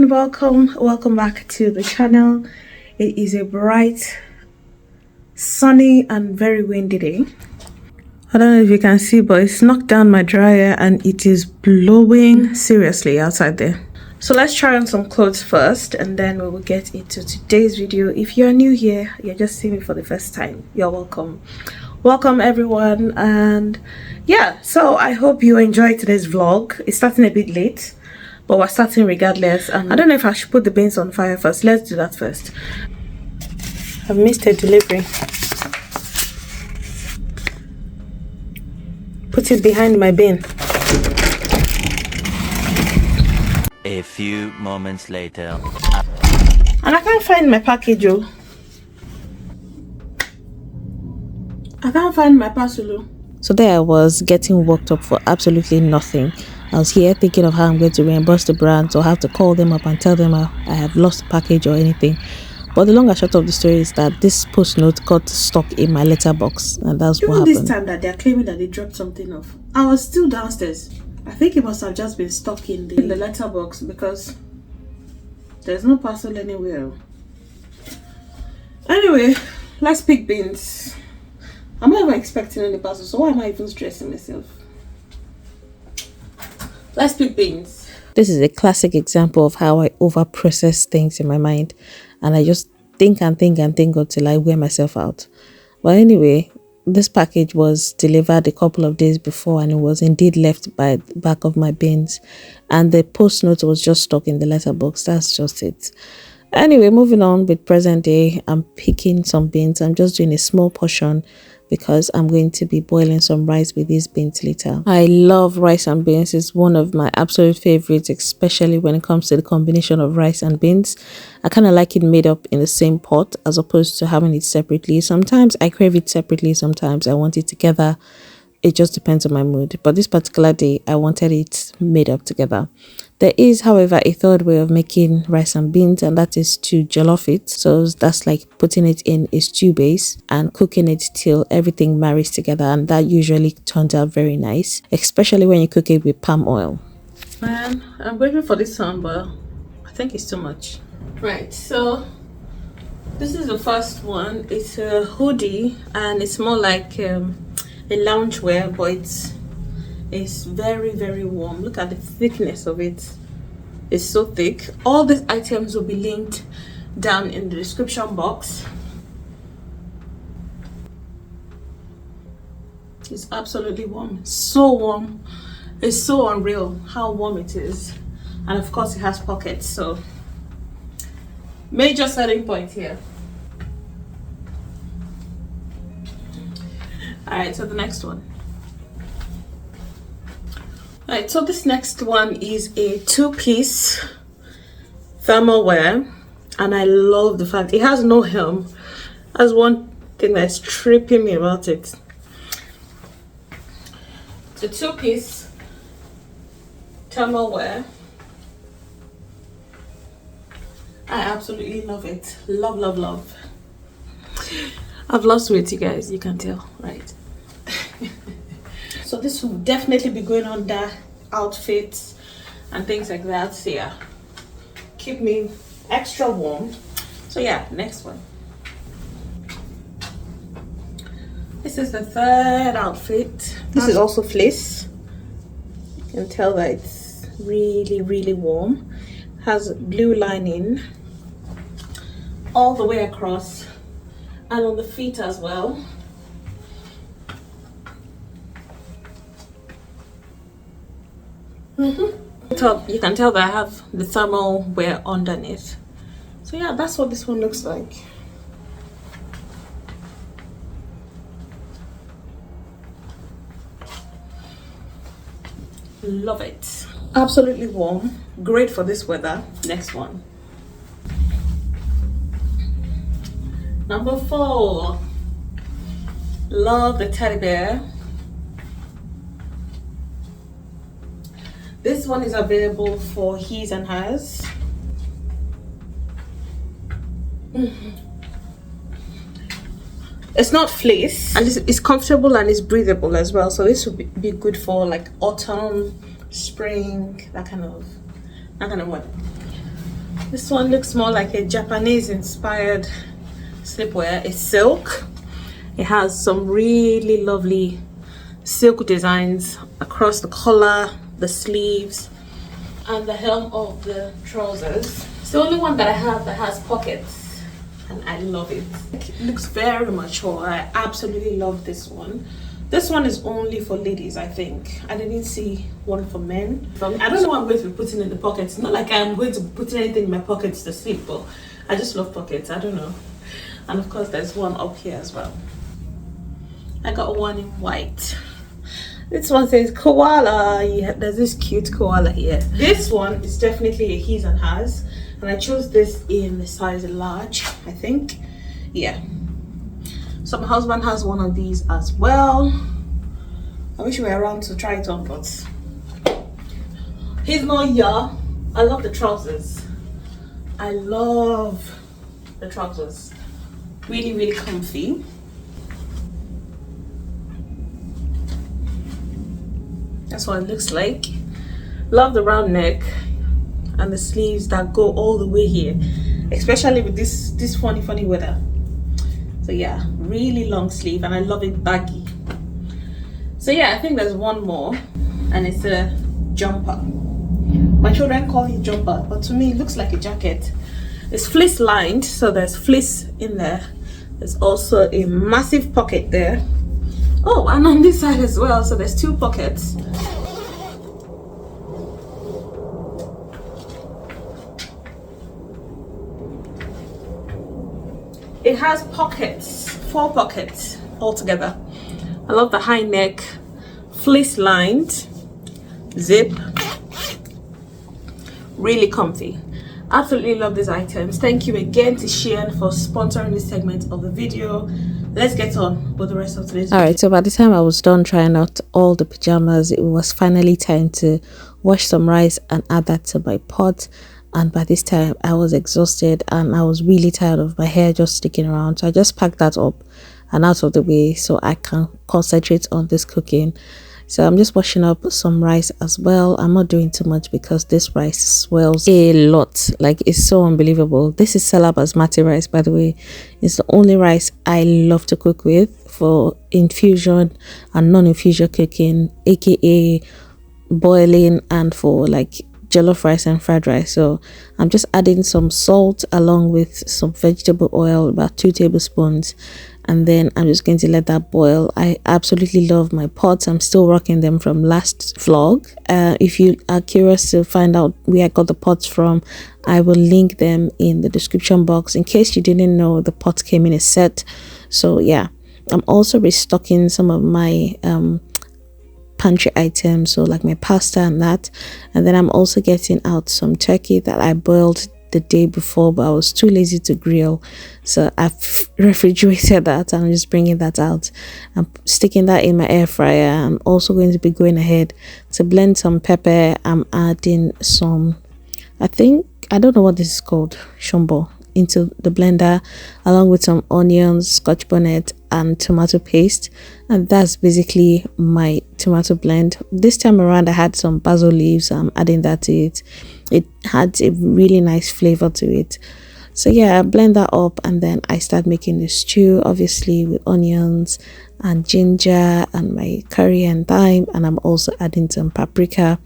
everyone, welcome back to the channel. It is a bright, sunny and very windy day. I don't know if you can see, but it's knocked down my dryer and it is blowing seriously outside there. So let's try on some clothes first and then we will get into today's video. If you're new here, you're just seeing me for the first time, you're welcome everyone. And yeah, so I hope you enjoyed today's vlog. It's starting a bit late, but we're starting regardless. And I don't know if I should put the beans on fire first. Let's do that first. I've missed a delivery. Put it behind my bin. A few moments later. And I can't find my package, oh. I can't find my parcel. So there I was, getting worked up for absolutely nothing. I was here thinking of how I'm going to reimburse the brands or have to call them up and tell them I have lost the package or anything. But the long and short of the story is that this post note got stuck in my letterbox, and that's what happened. Even this time that they're claiming that they dropped something off, I was still downstairs. I think it must have just been stuck in the letterbox because there's no parcel anywhere. Anyway, let's pick beans. I'm not even expecting any parcel, so why am I even stressing myself? Let's pick beans. This is a classic example of how I over-process things in my mind, and I just think until I wear myself out. But anyway, this package was delivered a couple of days before and it was indeed left by the back of my bins, and the post note was just stuck in the letterbox. That's just it. Anyway, moving on with present day, I'm picking some beans. I'm just doing a small portion because I'm going to be boiling some rice with these beans later. I love rice and beans. It's one of my absolute favorites, especially when it comes to the combination of rice and beans. I kind of like it made up in the same pot as opposed to having it separately. Sometimes I crave it separately, sometimes I want it together. It just depends on my mood. But this particular day, I wanted it made up together. There is, however, a third way of making rice and beans, and that is to jollof it. So that's like putting it in a stew base and cooking it till everything marries together, and that usually turns out very nice, especially when you cook it with palm oil. Man, I'm grateful for this one, but I think it's too much. Right, so this is the first one. It's a hoodie and it's more like a loungewear, but it's very, very warm. Look at the thickness of it. It's so thick. All these items will be linked down in the description box. It's absolutely warm. So warm. It's so unreal how warm it is. And of course it has pockets, so major selling point here. Alright, so the next one. Alright, so this next one is a two-piece thermal wear, and I love the fact it has no hem. That's one thing that's tripping me about it. It's a two-piece thermal wear. I absolutely love it. Love. I've lost weight, you guys, you can tell, right? So this will definitely be going under outfits and things like that. So yeah, keep me extra warm. So yeah, next one. This is the third outfit. This is also fleece. You can tell that it's really, really warm. Has blue lining all the way across and on the feet as well. Top, you can tell that I have the thermal wear underneath. So yeah, that's what this one looks like. Love it. Absolutely warm. Great for this weather. Next one. Number 4. Love the teddy bear. This one is available for his and hers. It's not fleece, and it's comfortable and it's breathable as well. So this would be good for like autumn, spring, that kind of weather. This one looks more like a Japanese inspired sleepwear. It's silk. It has some really lovely silk designs across the collar, the sleeves, and the hem of the trousers. It's the only one that I have that has pockets, and I love it. It looks very mature. I absolutely love this one. This one is only for ladies, I think. I didn't see one for men. I don't know what I'm going to be putting in the pockets. Not like I'm going to put anything in my pockets to sleep, but I just love pockets. I don't know. And of course, there's one up here as well. I got one in white. This one says koala. Yeah, there's this cute koala here. This one is definitely a his and hers, and I chose this in the size large, I think. Yeah. So my husband has one of these as well. I wish we were around to try it on, but he's not here. I love the trousers. I love the trousers. Really, really comfy. That's what it looks like. Love the round neck and the sleeves that go all the way here, especially with this funny weather. So yeah, really long sleeve, and I love it baggy. So yeah, I think there's one more, and it's a jumper. My children call it jumper, but to me it looks like a jacket. It's fleece lined, so there's fleece in there. There's also a massive pocket there. Oh, and on this side as well, so there's two pockets. It has pockets, 4 pockets altogether. I love the high neck, fleece lined, zip, really comfy. Absolutely love these items. Thank you again to Shein for sponsoring this segment of the video. Let's get on with the rest of today's video. Alright, so by the time I was done trying out all the pajamas, it was finally time to wash some rice and add that to my pot. And by this time I was exhausted and I was really tired of my hair just sticking around, so I just packed that up and out of the way so I can concentrate on this cooking. So I'm just washing up some rice as well. I'm not doing too much because this rice swells a lot. Like, it's so unbelievable. This is Sela basmati rice, by the way. It's the only rice I love to cook with for infusion and non-infusion cooking, aka boiling, and for like jollof rice and fried rice. So I'm just adding some salt along with some vegetable oil, about 2 tablespoons, and then I'm just going to let that boil. I absolutely love my pots. I'm still rocking them from last vlog. If you are curious to find out where I got the pots from, I will link them in the description box. In case you didn't know, the pots came in a set. So yeah, I'm also restocking some of my pantry items, so like my pasta and that. And then I'm also getting out some turkey that I boiled the day before, but I was too lazy to grill, so I've refrigerated that and I'm just bringing that out. I'm sticking that in my air fryer. I'm also going to be going ahead to blend some pepper. I'm adding some, I don't know what this is called, shombo, into the blender, along with some onions, scotch bonnet, and tomato paste. And that's basically my tomato blend. This time around I had some basil leaves. I'm adding that to it. It had a really nice flavor to it. So yeah, I blend that up and then I start making the stew, obviously with onions and ginger and my curry and thyme, and I'm also adding some paprika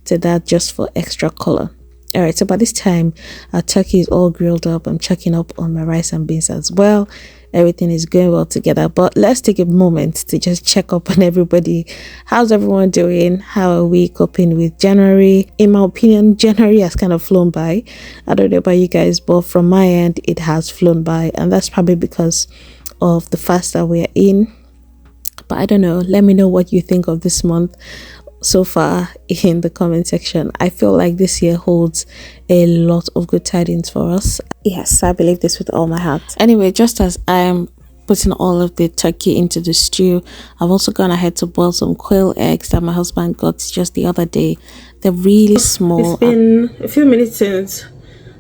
to that just for extra color. All right, so by this time our turkey is all grilled up. I'm checking up on my rice and beans as well. Everything is going well together, but let's take a moment to just check up on everybody. How's everyone doing? How are we coping with January? In my opinion, January has kind of flown by. I don't know about you guys, but from my end it has flown by, and that's probably because of the fast that we're in. But I don't know, let me know what you think of this month so far in the comment section. I feel like this year holds a lot of good tidings for us. Yes, I believe this with all my heart. Anyway, just as I am putting all of the turkey into the stew, I've also gone ahead to boil some quail eggs that my husband got just the other day. They're really small. It's been a few minutes since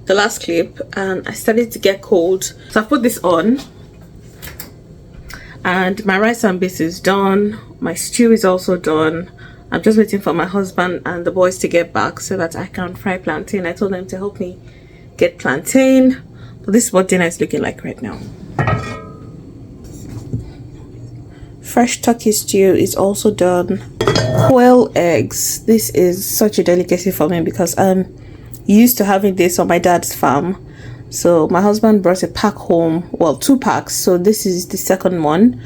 the last clip and I started to get cold, so I put this on. And my rice and beans is done. My stew is also done. I'm just waiting for my husband and the boys to get back so that I can fry plantain. I told them to help me get plantain. But this is what dinner is looking like right now. Fresh turkey stew is also done. Quail eggs. This is such a delicacy for me because I'm used to having this on my dad's farm. So my husband brought a pack home, well, 2 packs, so this is the second one.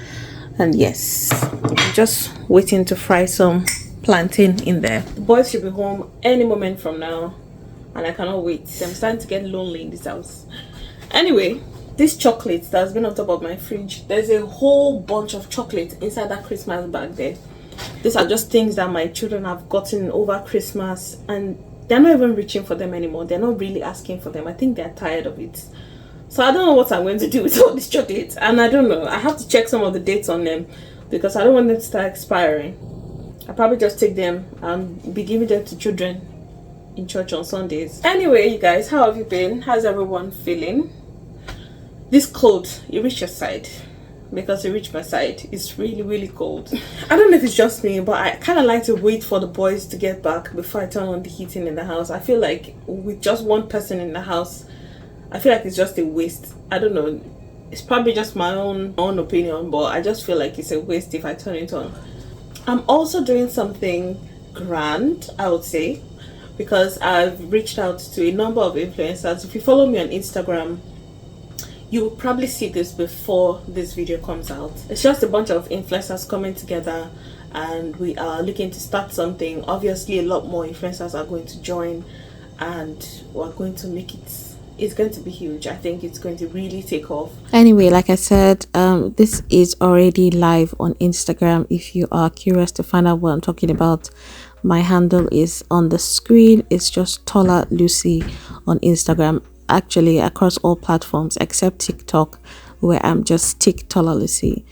And yes, I'm just waiting to fry some plantain in there. The boys should be home any moment from now, and I cannot wait. I'm starting to get lonely in this house. Anyway, this chocolate that's been on top of my fridge, there's a whole bunch of chocolate inside that Christmas bag there. These are just things that my children have gotten over Christmas, and they're not even reaching for them anymore. They're not really asking for them. I think they're tired of it. So I don't know what I'm going to do with all these chocolates. And I don't know. I have to check some of the dates on them because I don't want them to start expiring. I'll probably just take them and be giving them to children in church on Sundays. Anyway, you guys, how have you been? How's everyone feeling? This cold, it reached your side. Because it reached my side. It's really, really cold. I don't know if it's just me, but I kind of like to wait for the boys to get back before I turn on the heating in the house. I feel like with just one person in the house, I feel like it's just a waste. I don't know. It's probably just my own opinion, but I just feel like it's a waste if I turn it on. I'm also doing something grand, I would say, because I've reached out to a number of influencers. If you follow me on Instagram, you will probably see this before this video comes out. It's just a bunch of influencers coming together, and we are looking to start something. Obviously, a lot more influencers are going to join, and we're going to make it. It's going to be huge. I think it's going to really take off. Anyway, like I said, this is already live on Instagram. If you are curious to find out what I'm talking about, my handle is on the screen. It's just Tola Lusi on Instagram. Actually, across all platforms except TikTok, where I'm just Tola Lusi.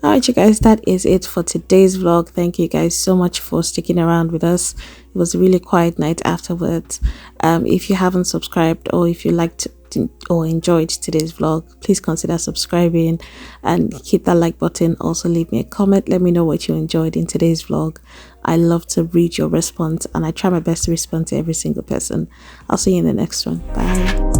Alright, you guys, that is it for today's vlog. Thank you guys so much for sticking around with us. It was a really quiet night afterwards. If you haven't subscribed, or if you liked or enjoyed today's vlog, please consider subscribing and hit that like button. Also leave me a comment. Let me know what you enjoyed in today's vlog. I love to read your response, and I try my best to respond to every single person. I'll see you in the next one. Bye.